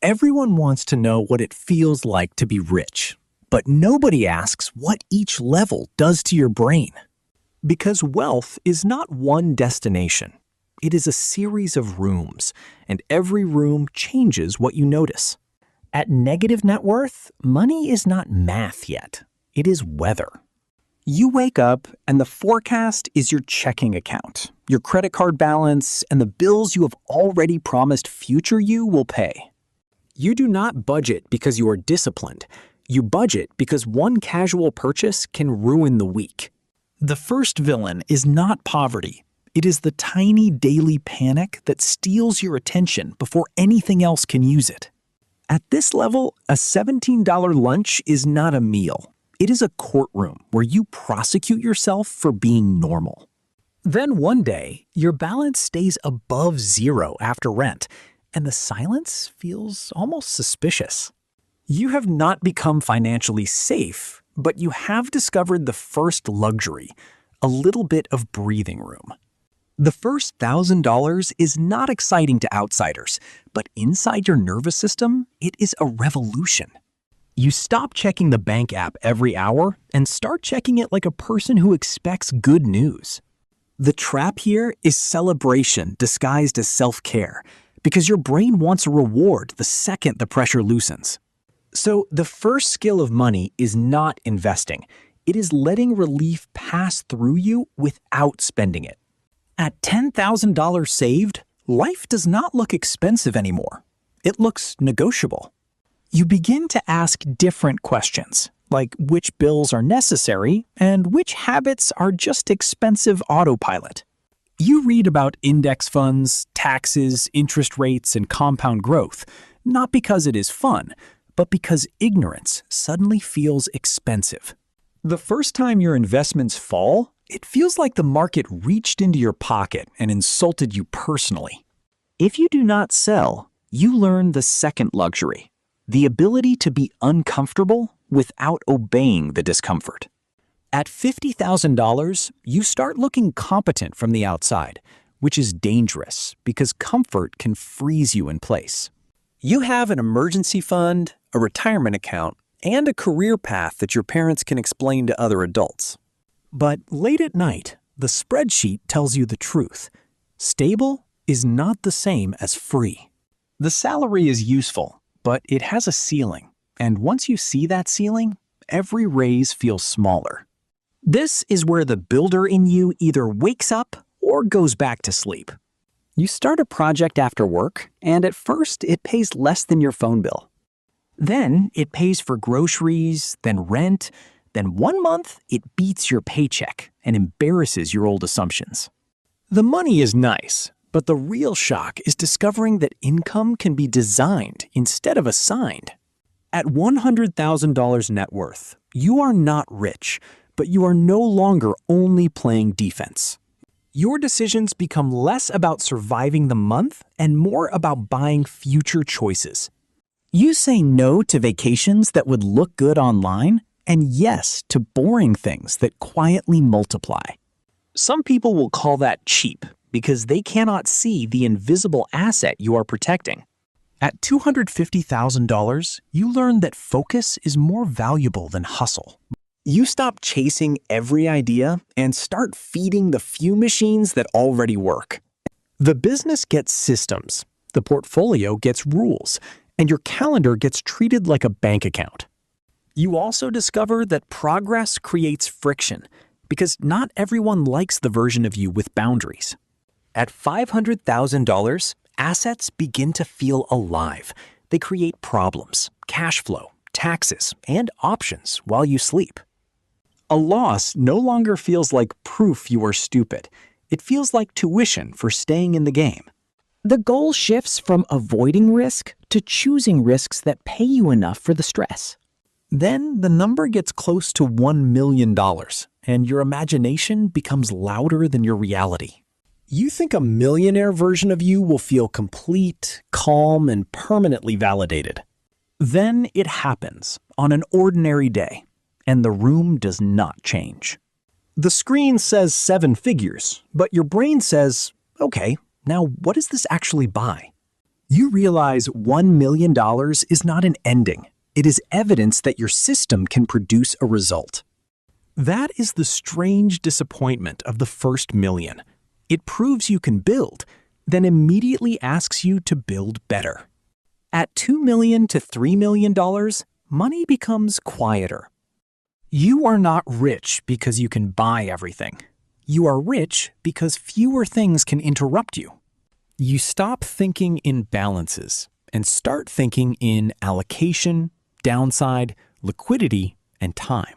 Everyone wants to know what it feels like to be rich, but nobody asks what each level does to your brain. Because wealth is not one destination. It is a series of rooms, and every room changes what you notice. At negative net worth, money is not math yet. It is weather. You wake up and the forecast is your checking account, your credit card balance, and the bills you have already promised future you will pay. You do not budget because you are disciplined. You budget because one casual purchase can ruin the week. The first villain is not poverty. It is the tiny daily panic that steals your attention before anything else can use it. At this level, a $17 lunch is not a meal. It is a courtroom where you prosecute yourself for being normal. Then one day, your balance stays above zero after rent, and the silence feels almost suspicious. You have not become financially safe, but you have discovered the first luxury, a little bit of breathing room. The first $1,000 is not exciting to outsiders, but inside your nervous system, it is a revolution. You stop checking the bank app every hour and start checking it like a person who expects good news. The trap here is celebration disguised as self-care, because your brain wants a reward the second the pressure loosens. So the first skill of money is not investing. It is letting relief pass through you without spending it. At $10,000 saved, life does not look expensive anymore. It looks negotiable. You begin to ask different questions, like which bills are necessary and which habits are just expensive autopilot. You read about index funds, taxes, interest rates, and compound growth, not because it is fun, but because ignorance suddenly feels expensive. The first time your investments fall, it feels like the market reached into your pocket and insulted you personally. If you do not sell, you learn the second luxury, the ability to be uncomfortable without obeying the discomfort. At $50,000, you start looking competent from the outside, which is dangerous because comfort can freeze you in place. You have an emergency fund, a retirement account, and a career path that your parents can explain to other adults. But late at night, the spreadsheet tells you the truth. Stable is not the same as free. The salary is useful, but it has a ceiling. And once you see that ceiling, every raise feels smaller. This is where the builder in you either wakes up or goes back to sleep. You start a project after work, and at first it pays less than your phone bill. Then it pays for groceries, then rent, then 1 month it beats your paycheck and embarrasses your old assumptions. The money is nice, but the real shock is discovering that income can be designed instead of assigned. At $100,000 net worth, you are not rich, but you are no longer only playing defense. Your decisions become less about surviving the month and more about buying future choices. You say no to vacations that would look good online and yes to boring things that quietly multiply. Some people will call that cheap because they cannot see the invisible asset you are protecting. At $250,000, you learn that focus is more valuable than hustle. You stop chasing every idea and start feeding the few machines that already work. The business gets systems, the portfolio gets rules, and your calendar gets treated like a bank account. You also discover that progress creates friction because not everyone likes the version of you with boundaries. At $500,000, assets begin to feel alive. They create problems, cash flow, taxes, and options while you sleep. A loss no longer feels like proof you are stupid. It feels like tuition for staying in the game. The goal shifts from avoiding risk to choosing risks that pay you enough for the stress. Then the number gets close to $1 million, and your imagination becomes louder than your reality. You think a millionaire version of you will feel complete, calm, and permanently validated. Then it happens on an ordinary day, and the room does not change. The screen says 7 figures, but your brain says, okay, now what does this actually buy? You realize $1 million is not an ending. It is evidence that your system can produce a result. That is the strange disappointment of the first million. It proves you can build, then immediately asks you to build better. At $2 million to $3 million, money becomes quieter. You are not rich because you can buy everything. You are rich because fewer things can interrupt you. You stop thinking in balances and start thinking in allocation, downside, liquidity, and time.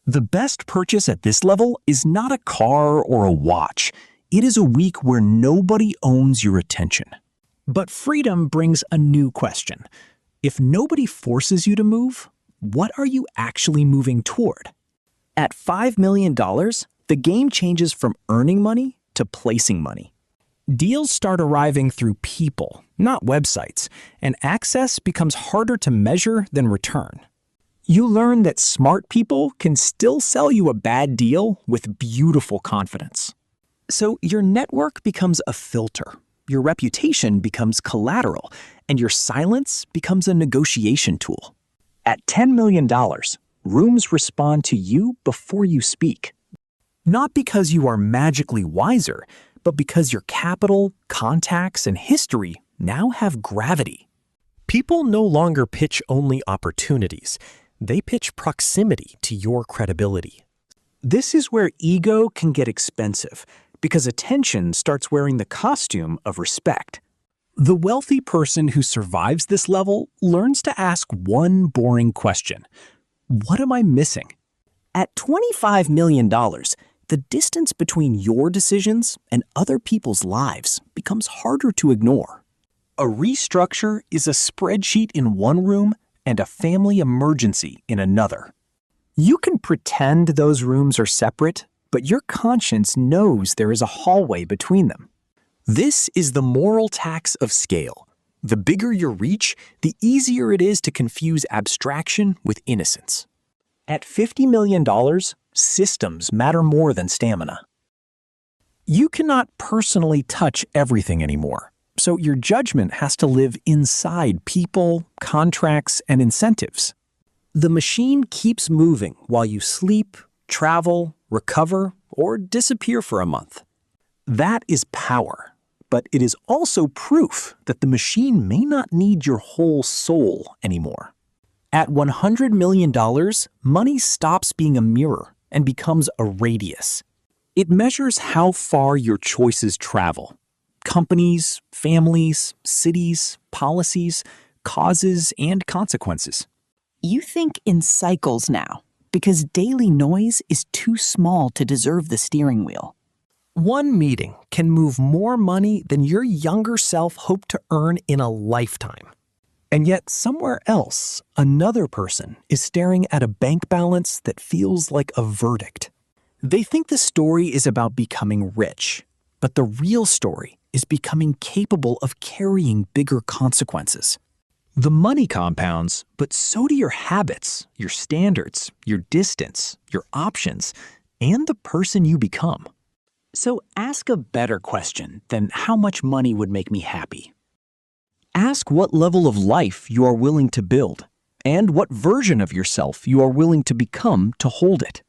The best purchase at this level is not a car or a watch. It is a week where nobody owns your attention. But freedom brings a new question. If nobody forces you to move, what are you actually moving toward? At $5 million, the game changes from earning money to placing money. Deals start arriving through people, not websites, and access becomes harder to measure than return. You learn that smart people can still sell you a bad deal with beautiful confidence. So your network becomes a filter, your reputation becomes collateral, and your silence becomes a negotiation tool. At $10 million, rooms respond to you before you speak. Not because you are magically wiser, but because your capital, contacts, and history now have gravity. People no longer pitch only opportunities. They pitch proximity to your credibility. This is where ego can get expensive, because attention starts wearing the costume of respect. The wealthy person who survives this level learns to ask one boring question. What am I missing? At $25 million, the distance between your decisions and other people's lives becomes harder to ignore. A restructure is a spreadsheet in one room and a family emergency in another. You can pretend those rooms are separate, but your conscience knows there is a hallway between them. This is the moral tax of scale. The bigger your reach, the easier it is to confuse abstraction with innocence. At $50 million, systems matter more than stamina. You cannot personally touch everything anymore, so your judgment has to live inside people, contracts, and incentives. The machine keeps moving while you sleep, travel, recover, or disappear for a month. That is power, but it is also proof that the machine may not need your whole soul anymore. At $100 million, money stops being a mirror and becomes a radius. It measures how far your choices travel. Companies, families, cities, policies, causes, and consequences. You think in cycles now, because daily noise is too small to deserve the steering wheel. One meeting can move more money than your younger self hoped to earn in a lifetime. And yet somewhere else, another person is staring at a bank balance that feels like a verdict. They think the story is about becoming rich, but the real story is becoming capable of carrying bigger consequences. The money compounds, but so do your habits, your standards, your distance, your options, and the person you become. So ask a better question than how much money would make me happy. Ask what level of life you are willing to build, and what version of yourself you are willing to become to hold it.